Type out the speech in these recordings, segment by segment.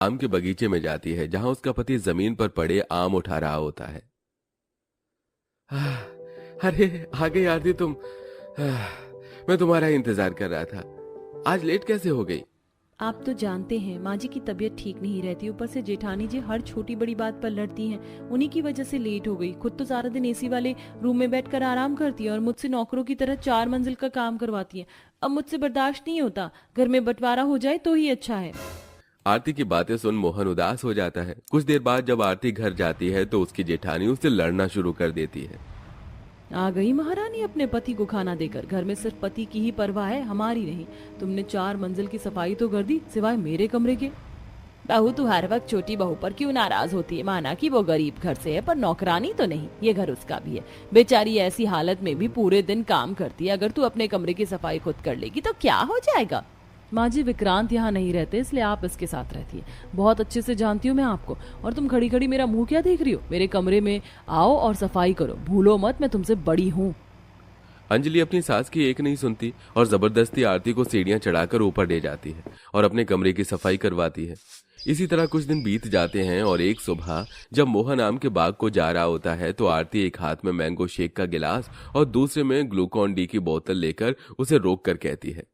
आम के बगीचे में जाती है जहां उसका पति जमीन पर पड़े आम उठा रहा होता है। अरे आ गई आरती तुम। मैं तुम्हारा इंतजार कर रहा था। आज लेट कैसे हो गई? आप तो जानते हैं माँ जी की तबीयत ठीक नहीं रहती, ऊपर से जेठानी जी हर छोटी बड़ी बात पर लड़ती हैं। उन्हीं की वजह से लेट हो गई। खुद तो सारा दिन एसी वाले रूम में बैठकर आराम करती है और मुझसे नौकरों की तरह 4 मंजिल का काम करवाती है। अब मुझसे बर्दाश्त नहीं होता। घर में बंटवारा हो जाए तो ही अच्छा है। आरती की बातें सुन मोहन उदास हो जाता है। कुछ देर बाद जब आरती घर जाती है तो उसकी जेठानी उससे लड़ना शुरू कर देती है। आ गई महारानी अपने पति को खाना देकर। घर में सिर्फ पति की ही परवाह है, हमारी नहीं। तुमने 4 मंजिल की सफाई तो कर दी, सिवाय मेरे कमरे के। बहू तू हर वक्त छोटी बहू पर क्यों नाराज होती है? माना कि वो गरीब घर से है पर नौकरानी तो नहीं, ये घर उसका भी है। बेचारी ऐसी हालत में भी पूरे दिन काम करती है। अगर तू अपने कमरे की सफाई खुद कर लेगी तो क्या हो जाएगा? माँ जी विक्रांत यहाँ नहीं रहते, इसलिए आप इसके साथ रहती है। बहुत अच्छे से जानती हूँ मैं आपको। और तुम खड़ी खड़ी मेरा मुंह क्या देख रही हो? मेरे कमरे में आओ और सफाई करो। भूलो मत मैं तुमसे बड़ी हूँ। अंजलि अपनी सास की एक नहीं सुनती और जबरदस्ती आरती को सीढ़ियां चढ़ाकर ऊपर ले जाती है और अपने कमरे की सफाई करवाती है। इसी तरह कुछ दिन बीत जाते हैं और एक सुबह जब मोहन आम के बाग को जा रहा होता है तो आरती एक हाथ में मैंगो शेक का गिलास और दूसरे में ग्लूकॉन डी की बोतल लेकर उसे रोक कर कहती है।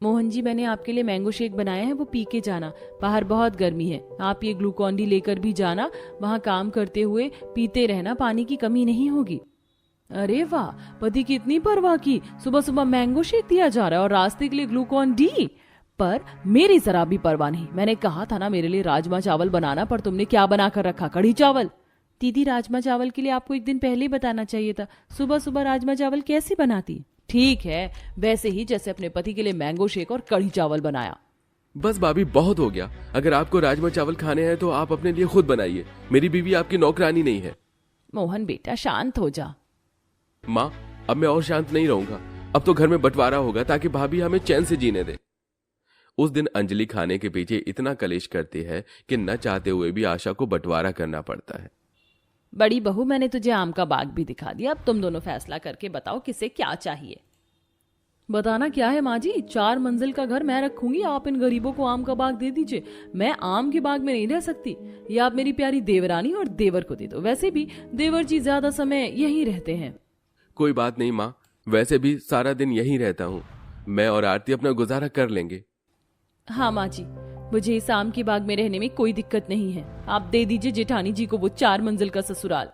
मोहन जी मैंने आपके लिए मैंगो शेक बनाया है, वो पी के जाना। बाहर बहुत गर्मी है। आप ये ग्लूकॉन डी लेकर भी जाना। वहाँ काम करते हुए पीते रहना, पानी की कमी नहीं होगी। अरे वाह, पति की इतनी परवाह की। सुबह सुबह मैंगो शेक दिया जा रहा है और रास्ते के लिए ग्लूकॉन डी। पर मेरी जरा भी परवाह नहीं। मैंने कहा था ना मेरे लिए राजमा चावल बनाना, पर तुमने क्या बना कर रखा? कढ़ी चावल। दीदी राजमा चावल के लिए आपको एक दिन पहले ही बताना चाहिए था। सुबह सुबह राजमा चावल कैसी बनाती? ठीक है, वैसे ही जैसे अपने पति के लिए मैंगो शेक और कढ़ी चावल बनाया। बस भाभी बहुत हो गया। अगर आपको राजमा चावल खाने हैं तो आप अपने लिए खुद बनाइए। मेरी बीवी आपकी नौकरानी नहीं है। मोहन बेटा शांत हो जा। माँ अब मैं और शांत नहीं रहूंगा। अब तो घर में बंटवारा होगा ताकि भाभी हमें चैन से जीने दे। उस दिन अंजलि खाने के पीछे इतना कलेश करती है कि न चाहते हुए भी आशा को बंटवारा करना पड़ता है। बड़ी बहू मैंने तुझे आम का बाग भी दिखा दिया। अब तुम दोनों फैसला करके बताओ किसे क्या चाहिए। बताना क्या है माँ जी? 4 मंजिल का घर मैं रखूंगी, आप इन गरीबों को आम का बाग दे दीजिए। मैं आम के बाग में नहीं रह सकती। ये आप मेरी प्यारी देवरानी और देवर को दे दो। वैसे भी देवर जी ज्यादा समय यहीं रहते हैं। कोई बात नहीं माँ, वैसे भी सारा दिन यहीं रहता हूँ। मैं और आरती अपना गुजारा कर लेंगे। हाँ माँ जी, मुझे इस आम के बाग में रहने में कोई दिक्कत नहीं है। आप दे दीजिए जेठानी जी को वो 4 मंजिल का ससुराल।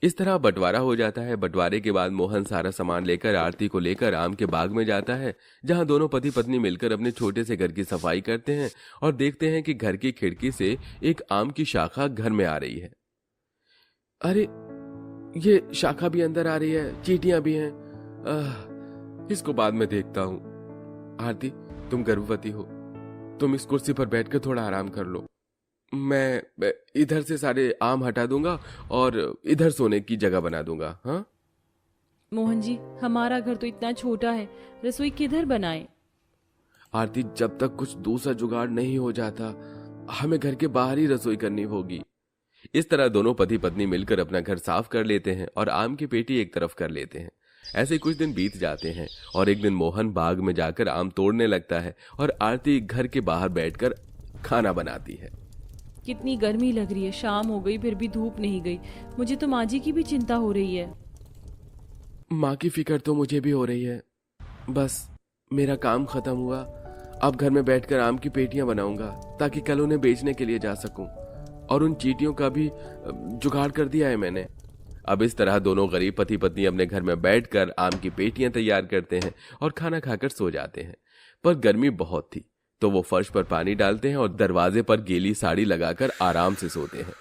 इस तरह बंटवारा हो जाता है। बंटवारे के बाद मोहन सारा सामान लेकर आरती को लेकर आम के बाग में जाता है जहां दोनों पति पत्नी मिलकर अपने छोटे से घर की सफाई करते हैं और देखते हैं कि घर की खिड़की से एक आम की शाखा घर में आ रही है। अरे ये शाखा भी अंदर आ रही है, चींटियां भी हैं। इसको बाद में देखता हूँ। आरती तुम गर्भवती हो, तुम इस कुर्सी पर बैठकर थोड़ा आराम कर लो। मैं इधर से सारे आम हटा दूंगा और इधर सोने की जगह बना दूंगा। हाँ मोहन जी हमारा घर तो इतना छोटा है, रसोई किधर बनाए? आरती, जब तक कुछ दूसरा जुगाड़ नहीं हो जाता हमें घर के बाहर ही रसोई करनी होगी। इस तरह दोनों पति पत्नी मिलकर अपना घर साफ कर लेते हैं और आम की पेटी एक तरफ कर लेते हैं। ऐसे कुछ दिन बीत जाते हैं और एक दिन मोहन बाग में जाकर आम तोड़ने लगता है और आरती घर के बाहर बैठकर खाना बनाती है। कितनी गर्मी लग रही है। शाम हो गई फिर भी धूप नहीं गई। मुझे तो माँ जी की भी चिंता हो रही है। माँ की फिक्र तो मुझे भी हो रही है। बस मेरा काम खत्म हुआ, अब घर में बैठकर आम की पेटियां बनाऊंगा ताकि कल उन्हें बेचने के लिए जा सकूं। और उन चींटियों का भी जुगाड़ कर दिया है मैंने। अब इस तरह दोनों गरीब पति पत्नी अपने घर में बैठकर आम की पेटियां तैयार करते हैं और खाना खाकर सो जाते हैं। पर गर्मी बहुत थी तो वो फर्श पर पानी डालते हैं और दरवाजे पर गीली साड़ी लगाकर आराम से सोते हैं।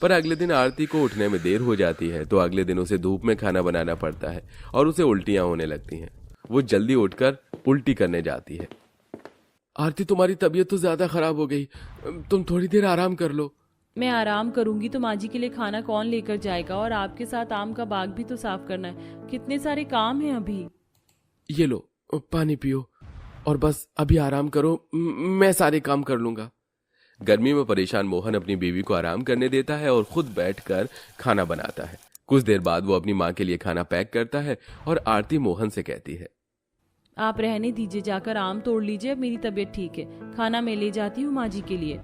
पर अगले दिन आरती को उठने में देर हो जाती है तो अगले दिन उसे धूप में खाना बनाना पड़ता है और उसे उल्टियां होने लगती हैं। वो जल्दी उठकर उल्टी करने जाती है। आरती, तुम्हारी तबीयत तो ज्यादा खराब हो गई, तुम थोड़ी देर आराम कर लो। मैं आराम करूंगी तो माँ जी के लिए खाना कौन लेकर जाएगा? और आपके साथ आम का बाग भी तो साफ करना है। कितने सारे काम हैं अभी। ये लो पानी पियो और बस अभी आराम करो, मैं सारे काम कर लूंगा। गर्मी में परेशान मोहन अपनी बीवी को आराम करने देता है और खुद बैठकर खाना बनाता है। कुछ देर बाद वो अपनी माँ के लिए खाना पैक करता है और आरती मोहन से कहती है, आप रहने दीजिए, जाकर आम तोड़ लीजिए। अब मेरी तबीयत ठीक है, खाना मैं ले जाती हूँ माँ जी के लिए।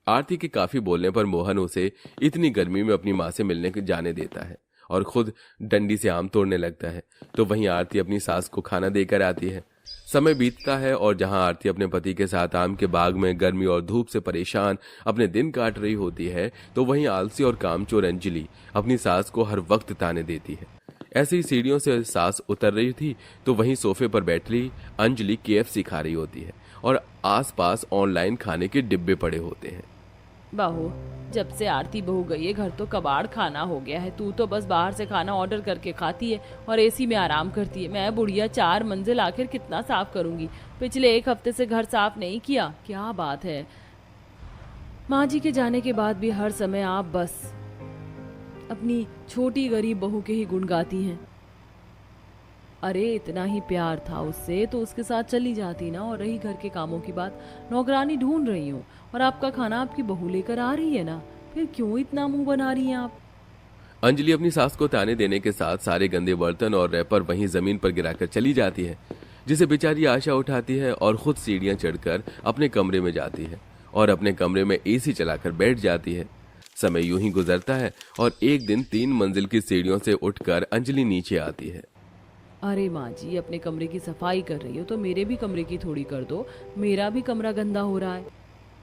आरती के काफी बोलने पर मोहन उसे इतनी गर्मी में अपनी माँ से मिलने जाने देता है और खुद डंडी से आम तोड़ने लगता है। तो वहीं आरती अपनी सास को खाना देकर आती है। समय बीतता है और जहां आरती अपने पति के साथ आम के बाग में गर्मी और धूप से परेशान अपने दिन काट रही होती है, तो वहीं आलसी और कामचोर अंजलि अपनी सास को हर वक्त ताने देती है। ऐसे ही सीढ़ियों से सास उतर रही थी तो वहीं सोफे पर बैठी अंजलि KFC खा रही होती है और आसपास ऑनलाइन खाने के डिब्बे पड़े होते हैं। बहू, जब से आरती बहू गई है घर तो कबाड़ खाना हो गया है। तू तो बस बाहर से खाना ऑर्डर करके खाती है और AC में आराम करती है। मैं बुढ़िया 4 मंजिल आखिर कितना साफ करूंगी? पिछले 1 हफ्ते से घर साफ नहीं किया। क्या बात है? माँ जी के जाने के बाद भी हर समय आप बस अपनी छोटी गरीब बहू के ही गुण गाती हैं। अरे इतना ही प्यार था उससे तो उसके साथ चली जाती ना। और रही घर के कामों की बात, नौकरानी ढूंढ रही हूँ और आपका खाना आपकी बहू लेकर आ रही है ना, फिर क्यों इतना मुंह बना रही हैं आप? अंजलि अपनी सास को ताने देने के साथ सारे गंदे बर्तन और रैपर वहीं जमीन पर गिराकर चली जाती है, जिसे बेचारी आशा उठाती है और खुद सीढ़ियां चढ़कर अपने कमरे में जाती है और अपने कमरे में AC चलाकर बैठ जाती है। समय यूं ही गुजरता है और एक दिन 3 मंजिल की सीढ़ियों से उठकर अंजलि नीचे आती है। अरे माँ जी, अपने कमरे की सफाई कर रही हो तो मेरे भी कमरे की थोड़ी कर दो। मेरा भी कमरा गंदा हो रहा है।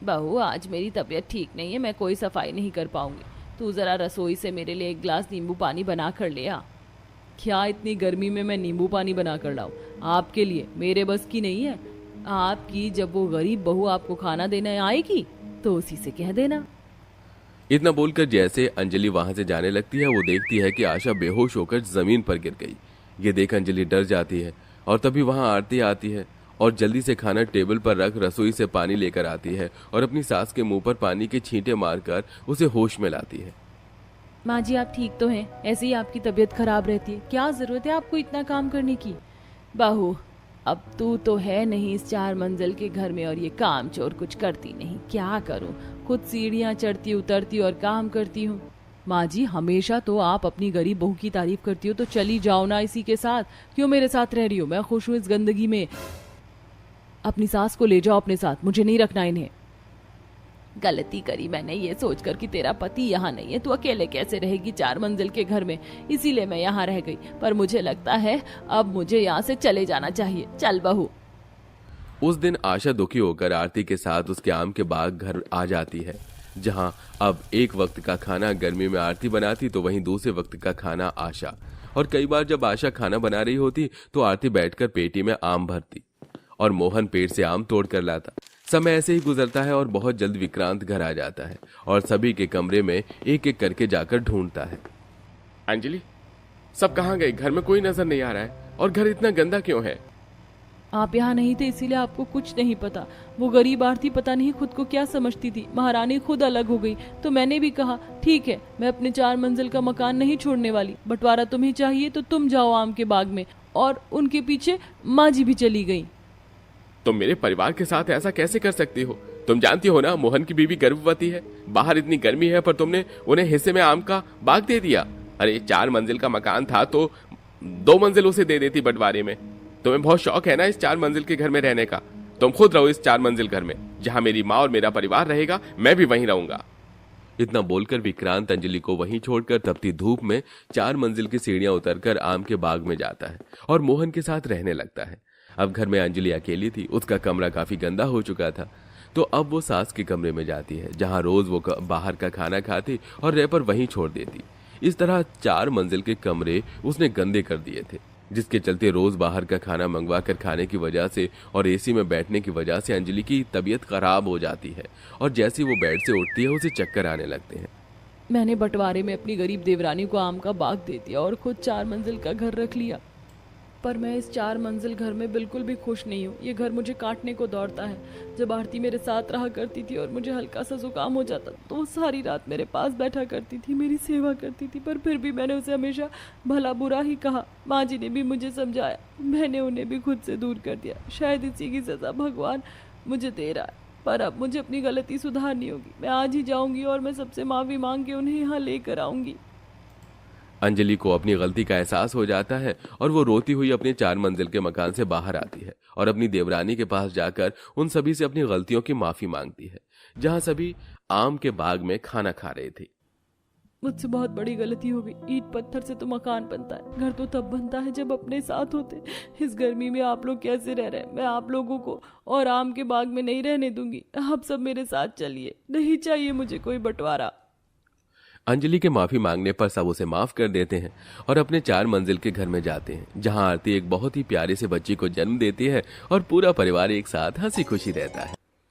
बहू, आज मेरी तबीयत ठीक नहीं है, मैं कोई सफाई नहीं कर पाऊंगी। तू जरा रसोई से मेरे लिए 1 गिलास नींबू पानी बना कर ले आ। क्या इतनी गर्मी में मैं नींबू पानी बना कर लाऊं? आपके लिए मेरे बस की नहीं है। आपकी जब वो गरीब बहू आपको खाना देने आएगी तो उसी से कह देना। इतना बोलकर जैसे अंजलि वहां से जाने लगती है, वो देखती है कि आशा बेहोश होकर जमीन पर गिर गई। ये देख अंजलि डर जाती है और तभी वहां आरती आती है और जल्दी से खाना टेबल पर रख रसोई से पानी लेकर आती है और अपनी सास के मुंह पर पानी के छींटे मारकर उसे होश में लाती है। माँ जी, आप ठीक तो हैं? ऐसे ही आपकी तबीयत खराब रहती है। क्या जरूरत है आपको इतना काम करने की? बहू, अब तू तो है नहीं इस 4 मंजिल के घर में और ये काम चोर कुछ करती नहीं। क्या करूं? खुद सीढ़ियां चढ़ती उतरती और काम करती हूँ। माँ जी, हमेशा तो आप अपनी गरीब बहू की तारीफ करती हो, तो चली जाओ ना इसी के साथ। क्यों मेरे साथ रह रही हो? मैं खुश हूँ इस गंदगी में। अपनी सास को ले जाओ अपने साथ, मुझे नहीं रखना इन्हें। गलती करी मैंने ये सोचकर कि तेरा पति यहाँ नहीं है, तू अकेले कैसे रहेगी 4 मंजिल के घर में, इसीलिए मैं यहाँ रह गई। पर मुझे लगता है अब मुझे यहाँ से चले जाना चाहिए। चल बहू। उस दिन आशा दुखी होकर आरती के साथ उसके आम के बाग घर आ जाती है, जहां अब एक वक्त का खाना गर्मी में आरती बनाती तो वहीं दूसरे वक्त का खाना आशा। और कई बार जब आशा खाना बना रही होती तो आरती बैठकर पेटी में आम भरती और मोहन पेड़ से आम तोड़ कर लाता। समय ऐसे ही गुजरता है और बहुत जल्द विक्रांत घर आ जाता है और सभी के कमरे में एक एक करके जाकर ढूंढता है। अंजलि, सब कहाँ गए? घर में कोई नजर नहीं आ रहा है और घर इतना गंदा क्यों है? आप यहाँ नहीं थे इसीलिए आपको कुछ नहीं पता। वो गरीब आरती पता नहीं खुद को क्या समझती थी। महारानी खुद अलग हो गई तो मैंने भी कहा ठीक है, मैं अपने 4 मंजिल का मकान नहीं छोड़ने वाली। बंटवारा तुम्हें चाहिए तो तुम जाओ आम के बाग में। और उनके पीछे माँ जी भी चली गई। तुम मेरे परिवार के साथ ऐसा कैसे कर सकती हो? तुम जानती हो ना मोहन की बीवी गर्भवती है, बाहर इतनी गर्मी है, पर तुमने उन्हें हिस्से में आम का बाग दे दिया। अरे 4 मंजिल का मकान था तो 2 मंजिल उसे दे देती बंटवारे में। तुम्हें बहुत शौक है ना इस 4 मंजिल के घर में रहने का। तुम खुद रहो इस 4 मंजिल घर में, जहां मेरी माँ और मेरा परिवार रहेगा, मैं भी वहीं रहूंगा। इतना बोलकर विक्रांत अंजलि को वहीं छोड़कर तपती धूप में 4 मंजिल की सीढ़ियां उतरकर आम के बाग में जाता है और मोहन के साथ रहने लगता है। अब घर में अंजलि अकेली थी, उसका कमरा काफी गंदा हो चुका था, तो अब वो सास के कमरे में जाती है, जहां रोज वो बाहर का खाना खाती और रैपर वहीं छोड़ देती। इस तरह 4 मंजिल के कमरे उसने गंदे कर दिए थे, जिसके चलते रोज बाहर का खाना मंगवा कर खाने की वजह से और AC में बैठने की वजह से अंजलि की तबीयत खराब हो जाती है और जैसे वो बेड से उठती है उसे चक्कर आने लगते हैं। मैंने बंटवारे में अपनी गरीब देवरानी को आम का बाग दे दिया और खुद 4 मंजिल का घर रख लिया। पर मैं इस 4 मंजिल घर में बिल्कुल भी खुश नहीं हूँ। ये घर मुझे काटने को दौड़ता है। जब आरती मेरे साथ रहा करती थी और मुझे हल्का सा जुकाम हो जाता तो वो सारी रात मेरे पास बैठा करती थी, मेरी सेवा करती थी। पर फिर भी मैंने उसे हमेशा भला बुरा ही कहा। माँ जी ने भी मुझे समझाया, मैंने उन्हें भी खुद से दूर कर दिया। शायद इसी की सजा भगवान मुझे दे रहा है। पर अब मुझे अपनी गलती सुधारनी होगी। मैं आज ही जाऊंगी और मैं सबसे माफ़ी मांग के उन्हें यहाँ लेकर आऊंगी। अंजलि को अपनी गलती का एहसास हो जाता है और वो रोती हुई अपने 4 मंजिल के मकान से बाहर आती है और अपनी देवरानी के पास जाकर उन सभी से अपनी गलतियों की माफी मांगती है, जहां सभी आम के बाग में खाना खा रहे थे। मुझसे बहुत बड़ी गलती हो गई। ईंट पत्थर से तो मकान बनता है, घर तो तब बनता है जब अपने साथ होते। इस गर्मी में आप लोग कैसे रह रहे हैं? मैं आप लोगों को और आम के बाग में नहीं रहने दूंगी। आप सब मेरे साथ चलिए, नहीं चाहिए मुझे कोई बंटवारा। अंजलि के माफी मांगने पर सब उसे माफ कर देते हैं और अपने 4 मंजिल के घर में जाते हैं, जहां आरती एक बहुत ही प्यारे से बच्ची को जन्म देती है और पूरा परिवार एक साथ हंसी खुशी रहता है।